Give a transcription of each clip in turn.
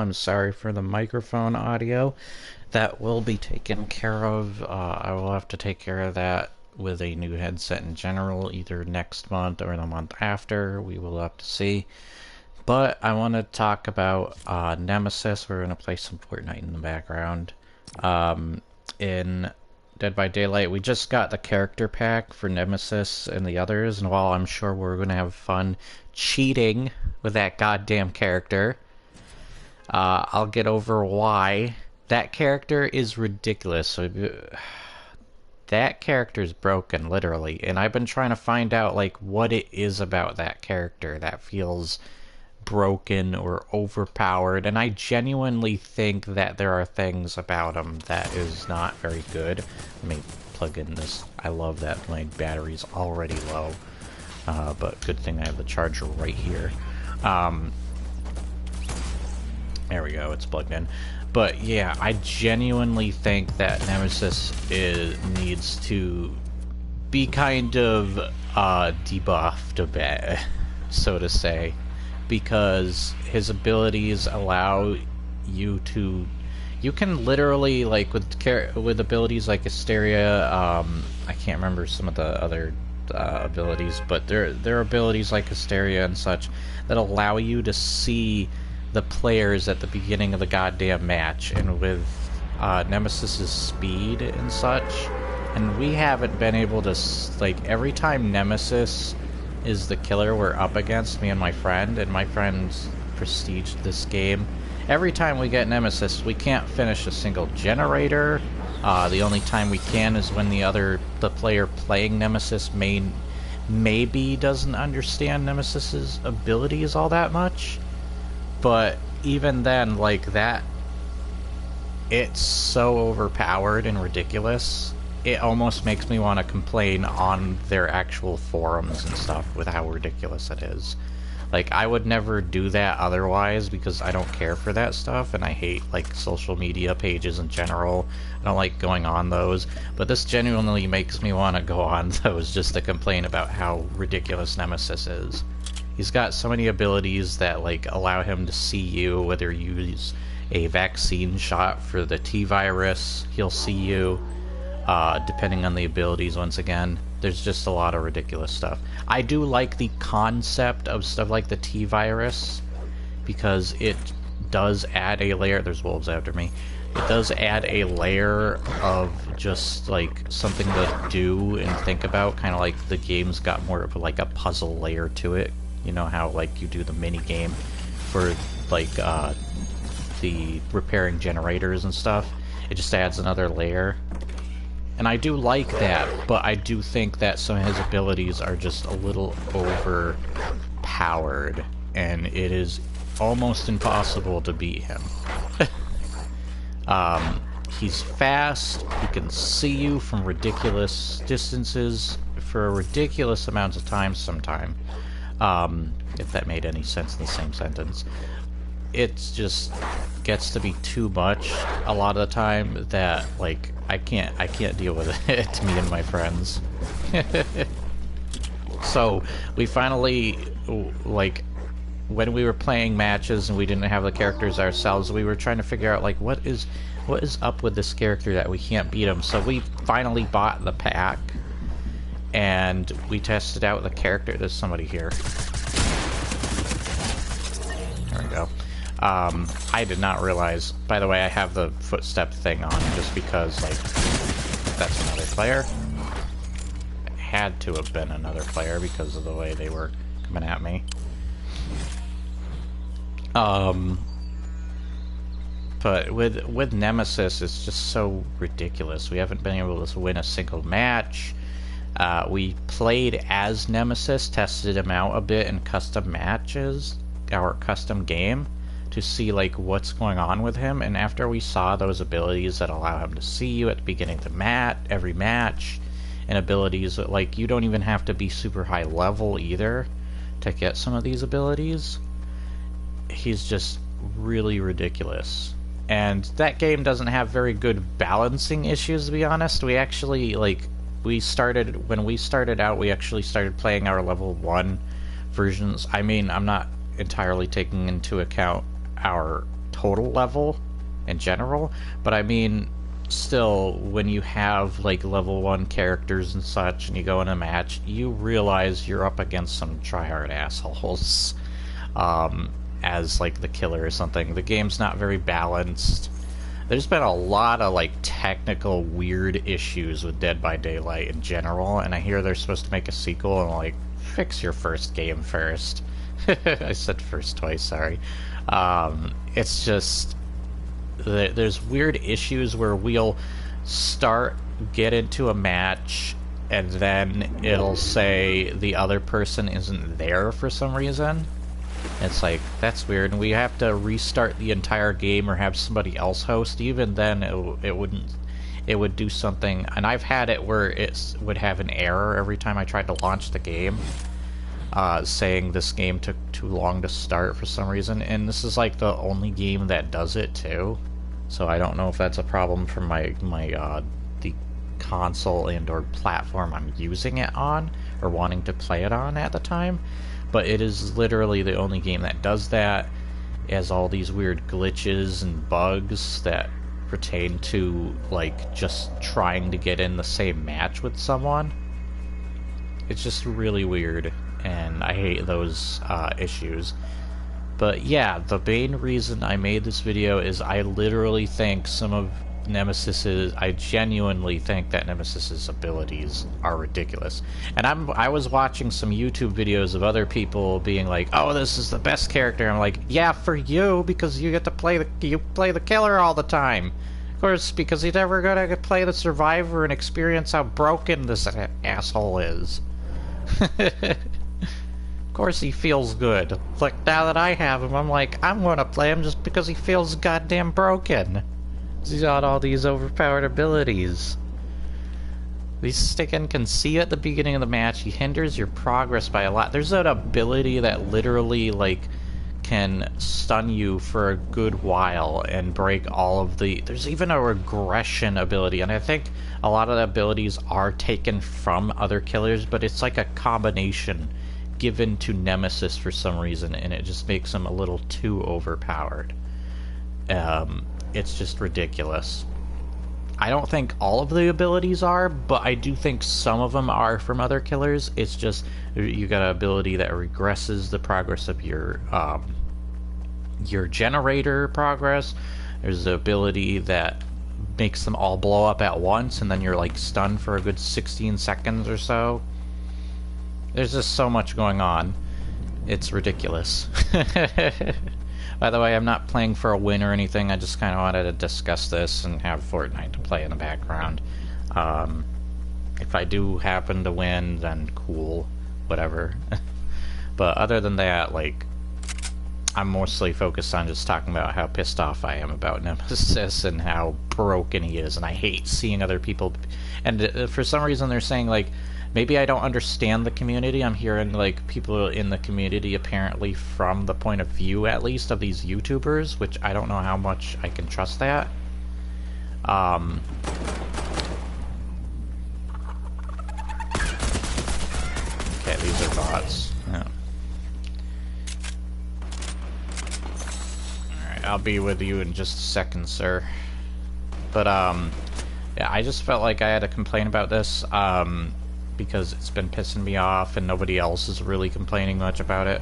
I'm sorry for the microphone audio. That will be taken care of. I will have to take care of that with a new headset in general, either next month or the month after. We will have to see. But I want to talk about Nemesis. We're going to play some Fortnite in the background. In Dead by Daylight, we just got the character pack for Nemesis and the others, and while I'm sure we're going to have fun cheating with that goddamn character, I'll get over why that character is ridiculous. So that character is broken, literally, and I've been trying to find out like what it is about that character that feels broken or overpowered, and I genuinely think that there are things about him that is not very good. Let me plug in this. I love that my battery's already low, but good thing I have the charger right here. There we go, it's plugged in. But yeah, I genuinely think that Nemesis needs to be kind of debuffed a bit, so to say, because his abilities allow you to... You can literally, like, with abilities like Hysteria, I can't remember some of the other abilities, but there are abilities like Hysteria and such that allow you to see the players at the beginning of the goddamn match, and with Nemesis's speed and such, and we haven't been able to, like, every time Nemesis is the killer we're up against, me and my friend's prestiged this game, every time we get Nemesis, we can't finish a single generator. The only time we can is when the player playing Nemesis maybe doesn't understand Nemesis's abilities all that much. But even then, like that, it's so overpowered and ridiculous. It almost makes me want to complain on their actual forums and stuff with how ridiculous it is. Like, I would never do that otherwise because I don't care for that stuff, and I hate, like, social media pages in general. I don't like going on those, but this genuinely makes me want to go on those just to complain about how ridiculous Nemesis is. He's got so many abilities that, like, allow him to see you, whether you use a vaccine shot for the T-virus, he'll see you, depending on the abilities once again. There's just a lot of ridiculous stuff. I do like the concept of stuff like the T-virus, because it does add a layer... There's wolves after me. It does add a layer of just, like, something to do and think about, kind of like the game's got more of, like, a puzzle layer to it. You know how, like, you do the mini-game for, like, the repairing generators and stuff? It just adds another layer. And I do like that, but I do think that some of his abilities are just a little overpowered, and it is almost impossible to beat him. He's fast, he can see you from ridiculous distances for ridiculous amounts of time sometime. If that made any sense in the same sentence. It just gets to be too much a lot of the time that, like, I can't deal with it, me and my friends. So, we finally, like, when we were playing matches and we didn't have the characters ourselves, we were trying to figure out, like, what is up with this character that we can't beat him. So we finally bought the pack, and we tested out the character. There's somebody here. There we go. I did not realize... By the way, I have the footstep thing on just because, like, that's another player. It had to have been another player because of the way they were coming at me. But with Nemesis, it's just so ridiculous. We haven't been able to win a single match. We played as Nemesis, tested him out a bit in custom matches, our custom game, to see, like, what's going on with him, and after we saw those abilities that allow him to see you at the beginning of the every match, and abilities that, like, you don't even have to be super high level either to get some of these abilities, he's just really ridiculous. And that game doesn't have very good balancing issues, to be honest. We actually, like, when we started out, we actually started playing our level 1 versions. I mean, I'm not entirely taking into account our total level in general, but I mean, still, when you have like level 1 characters and such, and you go in a match, you realize you're up against some tryhard assholes. As like the killer or something. The game's not very balanced. There's been a lot of like technical weird issues with Dead by Daylight in general, and I hear they're supposed to make a sequel, and like, fix your first game first. I said first twice, sorry. It's just there's weird issues where we'll get into a match, and then it'll say the other person isn't there for some reason. It's like, that's weird, and we have to restart the entire game or have somebody else host. Even then, it would do something, and I've had it where it would have an error every time I tried to launch the game, saying this game took too long to start for some reason, and this is like the only game that does it too. So I don't know if that's a problem for the console and or platform I'm using it on or wanting to play it on at the time. But it is literally the only game that does that. It has all these weird glitches and bugs that pertain to, like, just trying to get in the same match with someone. It's just really weird, and I hate those issues. But yeah, the main reason I made this video is I literally think I genuinely think that Nemesis's abilities are ridiculous. And I was watching some YouTube videos of other people being like, "Oh, this is the best character." I'm like, "Yeah, for you, because you get to play the killer all the time." Of course, because you're never gonna play the survivor and experience how broken this asshole is. Of course he feels good. Like, now that I have him, I'm like, I'm gonna play him just because he feels goddamn broken. He's got all these overpowered abilities. These Stickin can see you at the beginning of the match. He hinders your progress by a lot. There's an ability that literally, like, can stun you for a good while and break all of the... There's even a regression ability, and I think a lot of the abilities are taken from other killers, but it's like a combination given to Nemesis for some reason, and it just makes him a little too overpowered. It's just ridiculous. I don't think all of the abilities are, but I do think some of them are from other killers. It's just, you got an ability that regresses the progress of your generator progress. There's the ability that makes them all blow up at once, and then you're like stunned for a good 16 seconds or so. There's just so much going on. It's ridiculous. By the way, I'm not playing for a win or anything. I just kind of wanted to discuss this and have Fortnite to play in the background. If I do happen to win, then cool. Whatever. But other than that, like, I'm mostly focused on just talking about how pissed off I am about Nemesis and how broken he is. And I hate seeing other people... And for some reason they're saying, like, maybe I don't understand the community. I'm hearing, like, people in the community apparently from the point of view, at least, of these YouTubers, which I don't know how much I can trust that. Okay, these are bots. Yeah. Alright, I'll be with you in just a second, sir. But, yeah, I just felt like I had to complain about this, because it's been pissing me off and nobody else is really complaining much about it.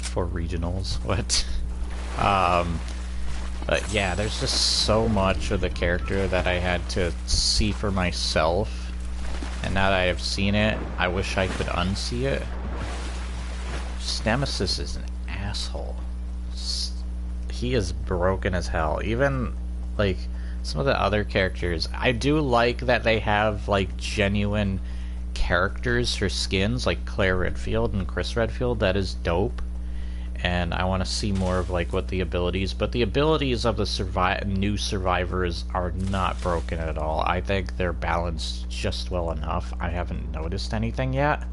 For regionals, what? But yeah, there's just so much of the character that I had to see for myself, and now that I have seen it, I wish I could unsee it. Nemesis is an asshole. He is broken as hell. Even, like, some of the other characters, I do like that they have, like, genuine characters for skins, like Claire Redfield and Chris Redfield. That is dope. And I want to see more of, like, what the abilities... But the abilities of the new survivors are not broken at all. I think they're balanced just well enough. I haven't noticed anything yet.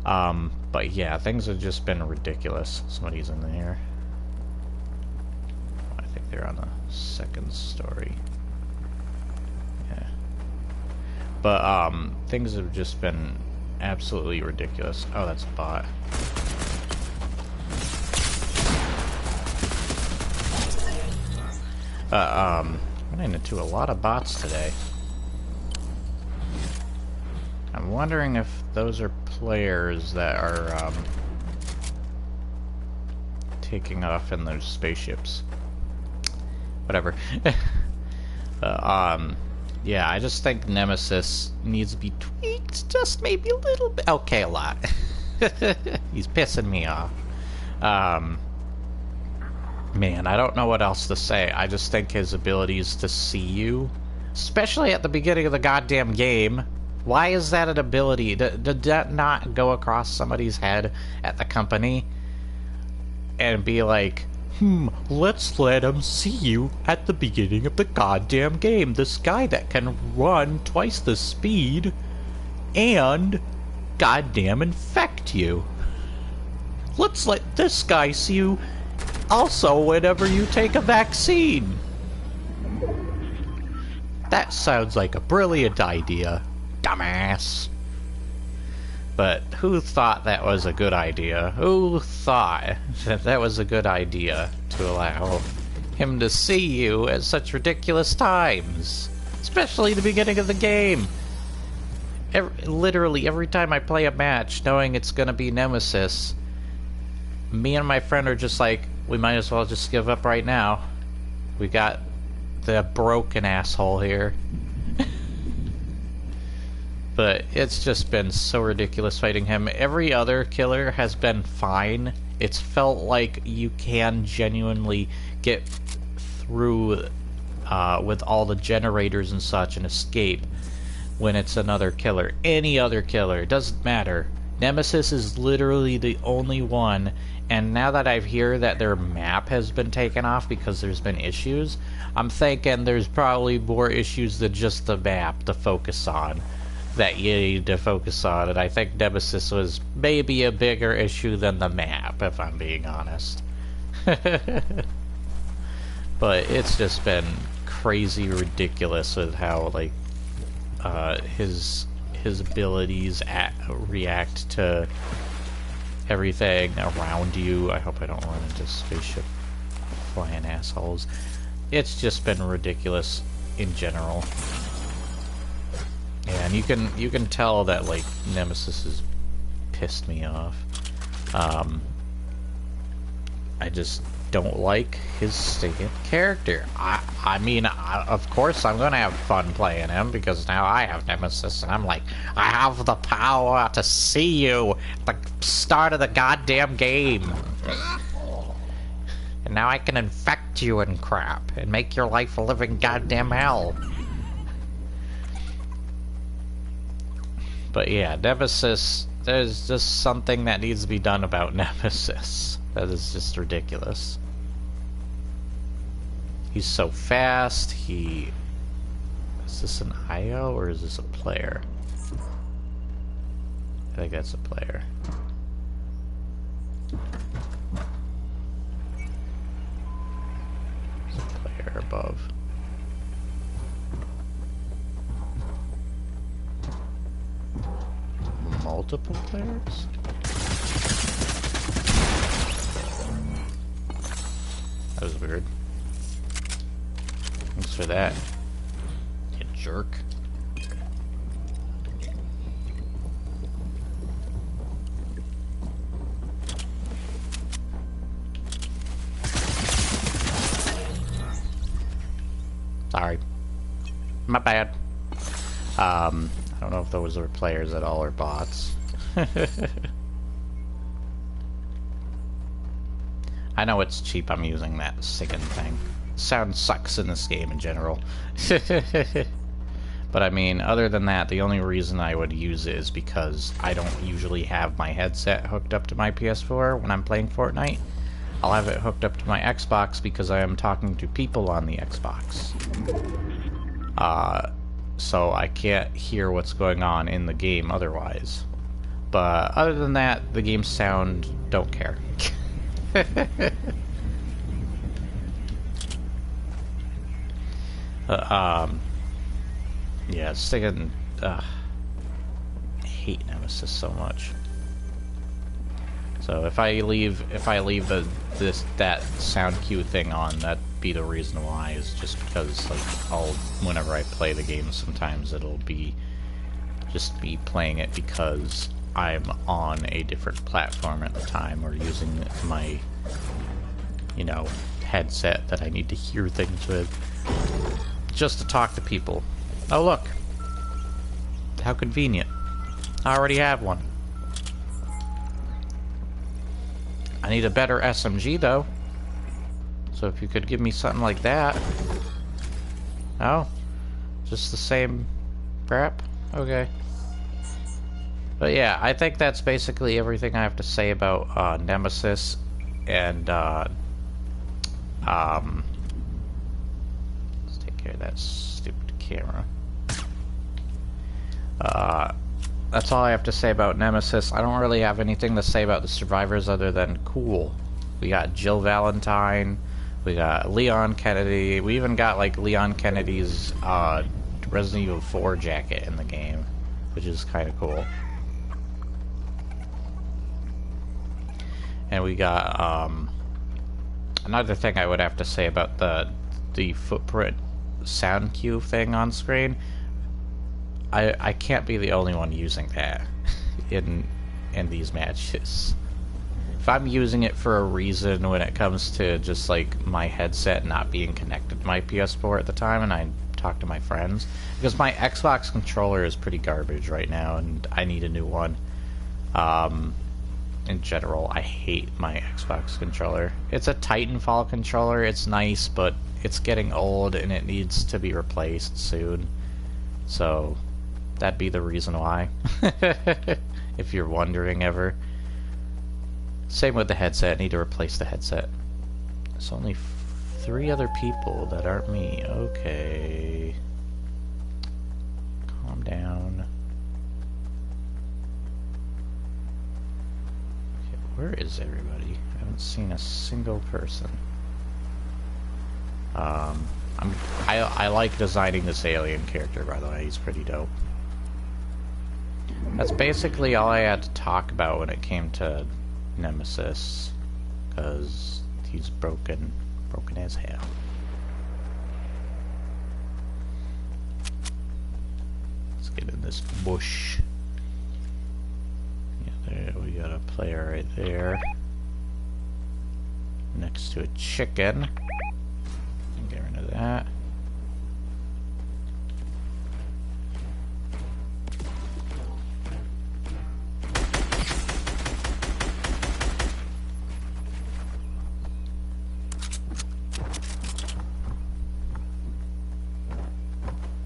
But yeah, things have just been ridiculous. Somebody's in here. They're on the second story. Yeah. But, things have just been absolutely ridiculous. Oh, that's a bot. Running into a lot of bots today. I'm wondering if those are players that are, taking off in those spaceships. Whatever. Yeah, I just think Nemesis needs to be tweaked just maybe a little bit. Okay, a lot. He's pissing me off. Man, I don't know what else to say. I just think his abilities to see you, especially at the beginning of the goddamn game. Why is that an ability? Did that not go across somebody's head at the company and be like, let's let him see you at the beginning of the goddamn game. This guy that can run twice the speed and goddamn infect you. Let's let this guy see you also whenever you take a vaccine. That sounds like a brilliant idea, dumbass. But who thought that was a good idea? Who thought that that was a good idea to allow him to see you at such ridiculous times? Especially the beginning of the game. Literally every time I play a match, knowing it's gonna be Nemesis, me and my friend are just like, we might as well just give up right now. We got the broken asshole here. But it's just been so ridiculous fighting him. Every other killer has been fine. It's felt like you can genuinely get through with all the generators and such and escape when it's another killer. Any other killer, it doesn't matter. Nemesis is literally the only one, and now that I hear that their map has been taken off because there's been issues, I'm thinking there's probably more issues than just the map to focus on. That you need to focus on, and I think Nemesis was maybe a bigger issue than the map, if I'm being honest. But it's just been crazy ridiculous with how, like, his abilities react to everything around you. I hope I don't run into spaceship flying assholes. It's just been ridiculous in general. Yeah, and you can tell that, like, Nemesis has pissed me off. I just don't like his stinking character. I mean, of course I'm gonna have fun playing him because now I have Nemesis and I'm like, I have the power to see you at the start of the goddamn game. And now I can infect you and crap and make your life a living goddamn hell. But yeah, Nemesis, there's just something that needs to be done about Nemesis. That is just ridiculous. He's so fast, Is this an IO or is this a player? I think that's a player. There's a player above. Multiple players? That was weird. Thanks for that, you jerk. Sorry. My bad. I don't know if those are players at all or bots. I know it's cheap, I'm using that singing thing. Sound sucks in this game in general. But I mean, other than that, the only reason I would use it is because I don't usually have my headset hooked up to my PS4 when I'm playing Fortnite. I'll have it hooked up to my Xbox because I am talking to people on the Xbox. So I can't hear what's going on in the game otherwise. But other than that, the game sound, don't care. Yeah, singing, I hate Nemesis so much. So if I leave that sound cue thing on, that'd be the reason why, is just because like whenever I play the game, sometimes it'll be just me playing it because I'm on a different platform at the time, or using my, you know, headset that I need to hear things with, just to talk to people. Oh look! How convenient. I already have one. I need a better SMG though. So if you could give me something like that. Oh? Just the same crap? Okay. But yeah, I think that's basically everything I have to say about Nemesis, and let's take care of that stupid camera. That's all I have to say about Nemesis. I don't really have anything to say about the survivors other than cool. We got Jill Valentine, we got Leon Kennedy, we even got like Leon Kennedy's Resident Evil 4 jacket in the game, which is kind of cool. And we got another thing I would have to say about the footprint sound cue thing on screen. I can't be the only one using that in these matches. If I'm using it for a reason when it comes to just like my headset not being connected to my PS4 at the time, and I talk to my friends, because my Xbox controller is pretty garbage right now and I need a new one. In general, I hate my Xbox controller. It's a Titanfall controller, it's nice, but it's getting old and it needs to be replaced soon. So that'd be the reason why. If you're wondering ever. Same with the headset, I need to replace the headset. There's only 3 other people that aren't me. Okay. Calm down. Okay, where is everybody? I haven't seen a single person. I like designing this alien character, by the way. He's pretty dope. That's basically all I had to talk about when it came to Nemesis, because he's broken as hell. Let's get in this bush. Yeah, there we got a player right there, next to a chicken. Get rid of that.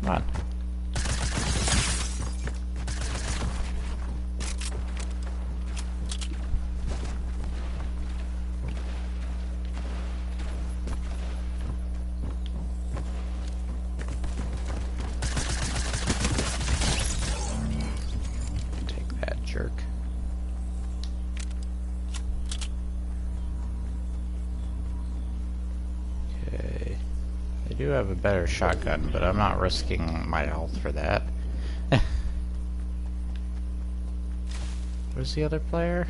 Come on. Take that, jerk. Okay. I do have a better shotgun, but I'm not risking my health for that. Where's the other player?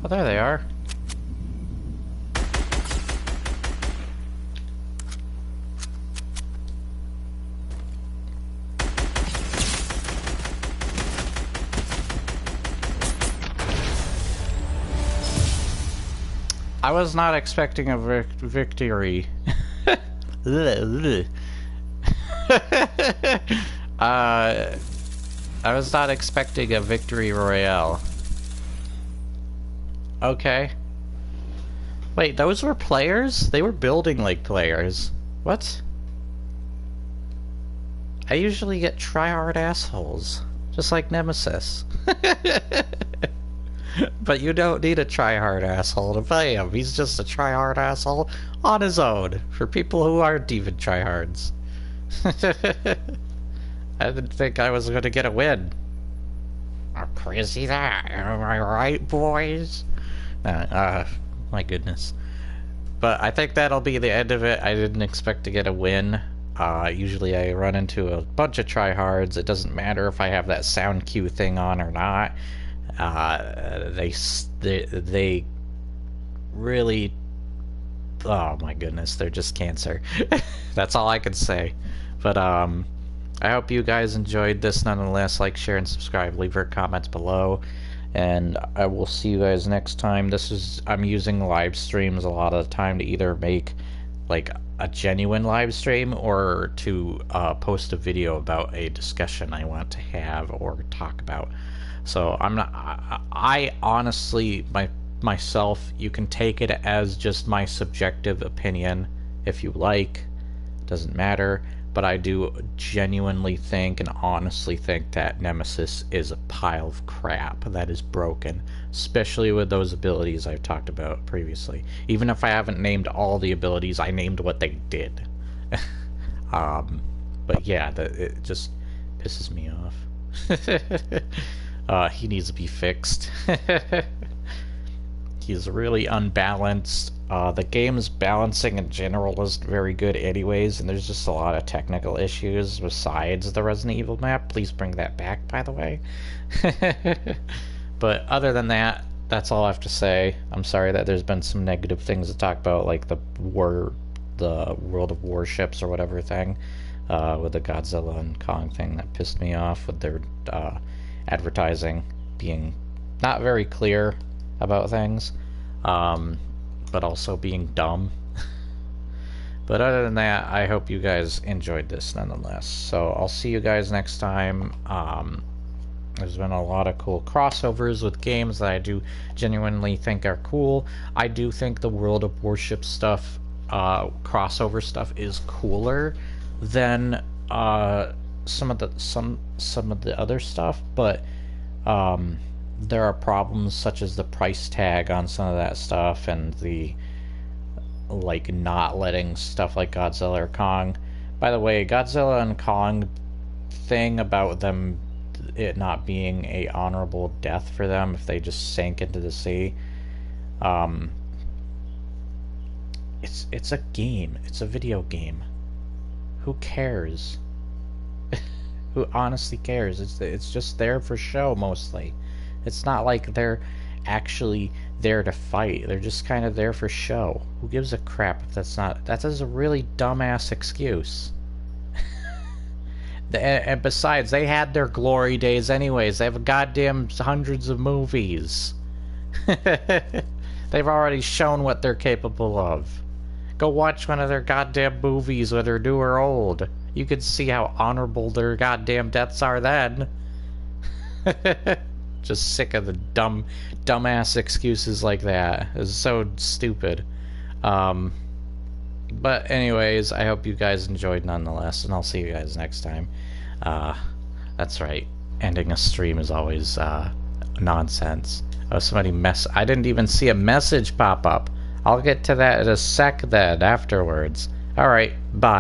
Oh, there they are. I was not expecting a victory. I was not expecting a victory royale. Okay. Wait, those were players? They were building like players. What? I usually get tryhard assholes. Just like Nemesis. But you don't need a tryhard asshole to play him. He's just a tryhard asshole on his own. For people who aren't even tryhards. I didn't think I was going to get a win. Oh, crazy that. Am I right, boys? My goodness. But I think that'll be the end of it. I didn't expect to get a win. Usually I run into a bunch of tryhards. It doesn't matter if I have that sound cue thing on or not. They really, oh my goodness, they're just cancer. That's all I can say. But I hope you guys enjoyed this nonetheless. Like, share, and subscribe. Leave your comments below. And I will see you guys next time. I'm using live streams a lot of the time to either make like a genuine live stream or to post a video about a discussion I want to have or talk about. So I honestly, myself, you can take it as just my subjective opinion if you like. Doesn't matter. But I do genuinely think and honestly think that Nemesis is a pile of crap that is broken, especially with those abilities I've talked about previously. Even if I haven't named all the abilities, I named what they did. But yeah, it just pisses me off. He needs to be fixed. He's really unbalanced. The game's balancing in general isn't very good anyways, and there's just a lot of technical issues besides the Resident Evil map. Please bring that back, by the way. But other than that, that's all I have to say. I'm sorry that there's been some negative things to talk about, like the World of Warships or whatever thing, with the Godzilla and Kong thing that pissed me off with their advertising being not very clear about things. But also being dumb. But other than that, I hope you guys enjoyed this nonetheless. So I'll see you guys next time. There's been a lot of cool crossovers with games that I do genuinely think are cool. I do think the World of Warship stuff, crossover stuff, is cooler than some of the other stuff, but there are problems such as the price tag on some of that stuff and the like not letting stuff like Godzilla or Kong. By the way, Godzilla and Kong thing about them it not being a honorable death for them if they just sank into the sea. It's a game. It's a video game. Who cares? Who honestly cares? It's just there for show mostly. It's not like they're actually there to fight. They're just kind of there for show. Who gives a crap if that's not... That is a really dumbass excuse. And besides, they had their glory days anyways. They have goddamn hundreds of movies. They've already shown what they're capable of. Go watch one of their goddamn movies, whether new or old. You can see how honorable their goddamn deaths are then. Just sick of the dumbass excuses like that. It's so stupid. But anyways, I hope you guys enjoyed nonetheless, and I'll see you guys next time. That's right. Ending a stream is always nonsense. Oh, I didn't even see a message pop up. I'll get to that in a sec then afterwards. Alright, bye.